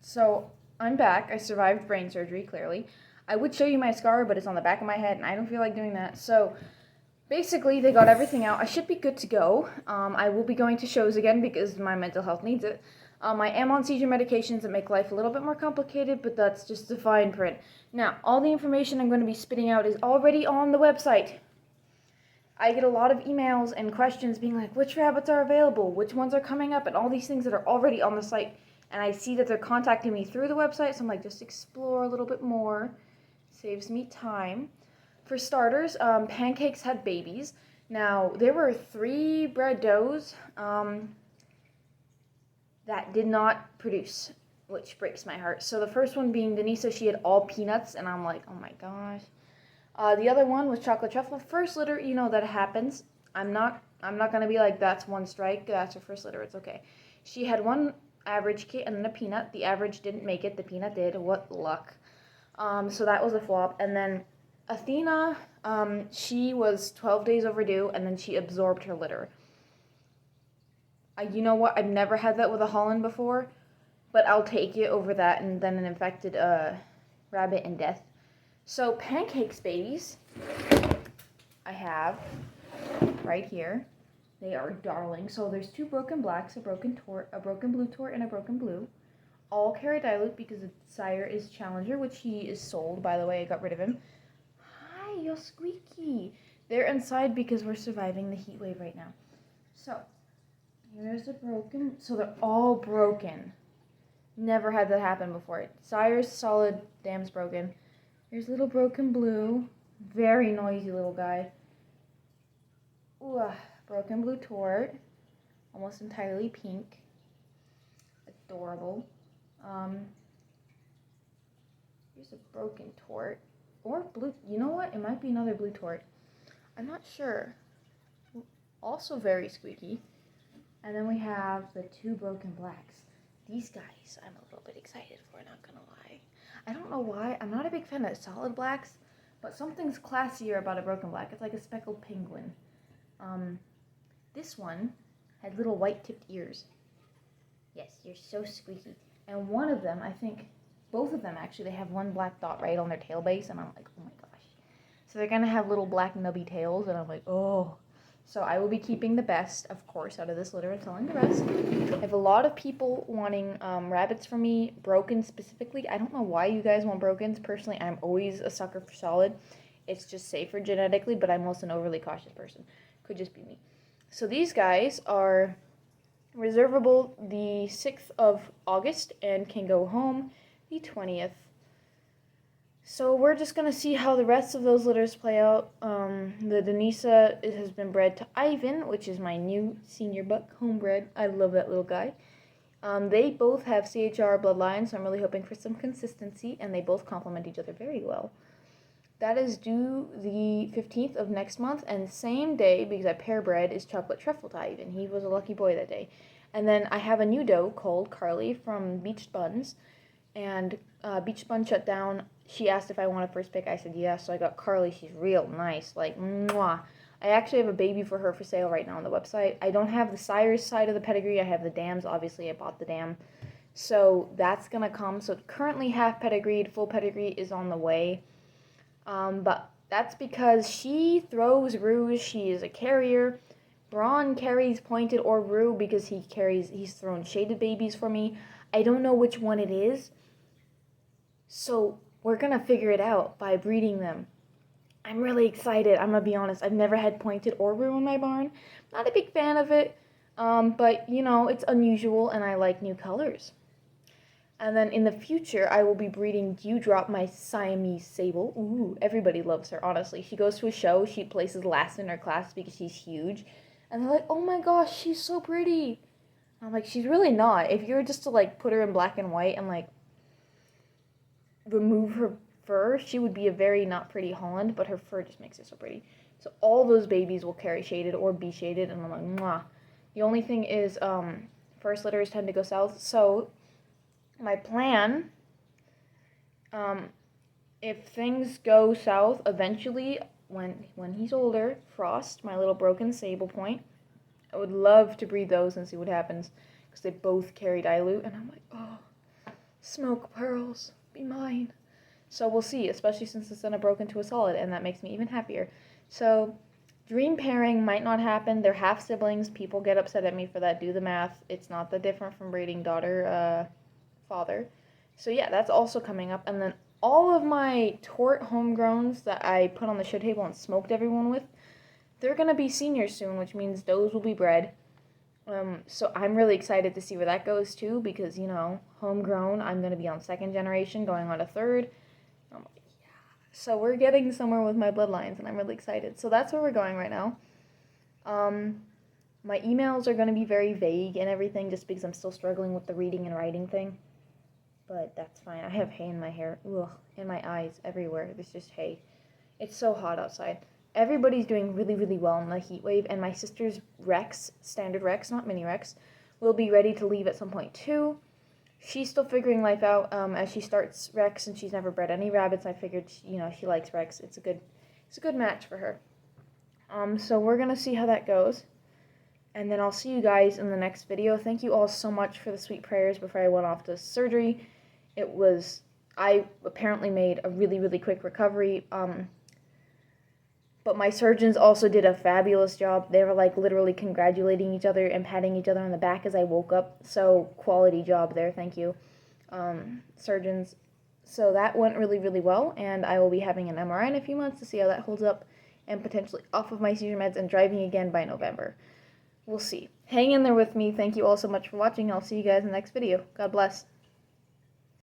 So I'm back. I survived brain surgery, clearly. I would show you my scar, but it's on the back of my head, and I don't feel like doing that. So basically, they got everything out. I should be good to go. I will be going to shows again because my mental health needs it. I am on seizure medications that make life a little bit more complicated, but that's just the fine print. Now, all the information I'm going to be spitting out is already on the website. I get a lot of emails and questions being like, which rabbits are available, which ones are coming up, and all these things that are already on the site. And I see that they're contacting me through the website, so I'm like, just explore a little bit more. Saves me time. For starters, Pancakes had babies. Now, there were 3 bred does that did not produce, which breaks my heart. So the first one being Denisa, she had all peanuts, and I'm like, oh my gosh. The other one was chocolate truffle. First litter, you know that happens. I'm not gonna be like, that's one strike, that's her first litter, it's okay. She had one average kit and then a peanut. The average didn't make it, the peanut did. What luck. So that was a flop. And then Athena, she was 12 days overdue, and then she absorbed her litter. You know what? I've never had that with a Holland before, but I'll take it over that and then an infected rabbit and death. So Pancakes babies, I have right here. They are darling. So there's 2 broken blacks, a broken tort, a broken blue tort, and a broken blue. All carry dilute because the sire is Challenger, which he is sold, by the way. I got rid of him. Hi, you're squeaky. They're inside because we're surviving the heat wave right now. So here's a broken. So they're all broken. Never had that happen before. Sire's solid, dam's broken. Here's little broken blue. Very noisy little guy. Ooh, broken blue tort. Almost entirely pink. Adorable. Here's a broken tort. Or blue. You know what? It might be another blue tort. I'm not sure. Also very squeaky. And then we have the 2 broken blacks. These guys I'm a little bit excited for, not gonna lie. I don't know why. I'm not a big fan of solid blacks, but something's classier about a broken black. It's like a speckled penguin. This one had little white tipped ears. Yes, you're so squeaky. And one of them, I think, both of them actually, they have one black dot right on their tail base, and I'm like, oh my gosh. So they're gonna have little black nubby tails, and I'm like, oh. So I will be keeping the best, of course, out of this litter and selling the rest. I have a lot of people wanting rabbits from me, broken specifically. I don't know why you guys want brokens. Personally, I'm always a sucker for solid. It's just safer genetically, but I'm also an overly cautious person. Could just be me. So these guys are reservable the 6th of August and can go home the 20th. So we're just going to see how the rest of those litters play out. The Denisa has been bred to Ivan, which is my new senior buck, homebred. I love that little guy. They both have CHR bloodlines, so I'm really hoping for some consistency, and they both complement each other very well. That is due the 15th of next month, and same day, because I pair bred, is chocolate truffle to Ivan. He was a lucky boy that day. And then I have a new doe called Carly from Beached Buns, and Beached Bun shut down. She asked if I want a first pick. I said yes, so I got Carly. She's real nice, like mwah. I actually have a baby for her for sale right now on the website. I don't have the sire's side of the pedigree. I have the dams. Obviously, I bought the dam. So that's going to come. So currently half pedigreed, full pedigree is on the way. But that's because she throws roos. She is a carrier. Braun carries pointed or roo because he's thrown shaded babies for me. I don't know which one it is. So we're going to figure it out by breeding them. I'm really excited. I'm going to be honest. I've never had pointed or roo in my barn. Not a big fan of it. But, you know, it's unusual and I like new colors. And then in the future, I will be breeding Dewdrop, my Siamese sable. Ooh, everybody loves her, honestly. She goes to a show. She places last in her class because she's huge. And they're like, oh my gosh, she's so pretty. I'm like, she's really not. If you were just to, like, put her in black and white and, like, remove her fur, she would be a very not pretty Holland, but her fur just makes her so pretty. So all those babies will carry shaded or be shaded, and I'm like, mwah. The only thing is, first litters tend to go south, so my plan, if things go south, eventually, when he's older, Frost, my little broken sable point, I would love to breed those and see what happens, because they both carry dilute, and I'm like, oh. Smoke pearls, be mine. So we'll see, especially since it's gonna broke into a solid, and that makes me even happier. So dream pairing might not happen. They're half siblings. People get upset at me for that. Do the math. It's not that different from breeding daughter, father. So yeah, that's also coming up. And then all of my tort homegrowns that I put on the show table and smoked everyone with, they're gonna be seniors soon, which means those will be bred. So I'm really excited to see where that goes too, because homegrown. I'm gonna be on second generation, going on to third. I'm like, yeah. So we're getting somewhere with my bloodlines, and I'm really excited. So that's where we're going right now. My emails are gonna be very vague and everything, just because I'm still struggling with the reading and writing thing. But that's fine. I have hay in my hair, in my eyes, everywhere. There's just hay. It's so hot outside. Everybody's doing really, really well in the heat wave, and my sister's Rex, standard Rex, not mini Rex, will be ready to leave at some point too. She's still figuring life out as she starts Rex, and she's never bred any rabbits. I figured, she likes Rex. It's a good match for her. So we're gonna see how that goes, and then I'll see you guys in the next video. Thank you all so much for the sweet prayers before I went off to surgery. I apparently made a really, really quick recovery. But my surgeons also did a fabulous job. They were literally congratulating each other and patting each other on the back as I woke up. So quality job there, thank you, surgeons. So that went really, really well, and I will be having an MRI in a few months to see how that holds up, and potentially off of my seizure meds and driving again by November. We'll see. Hang in there with me. Thank you all so much for watching. I'll see you guys in the next video. God bless.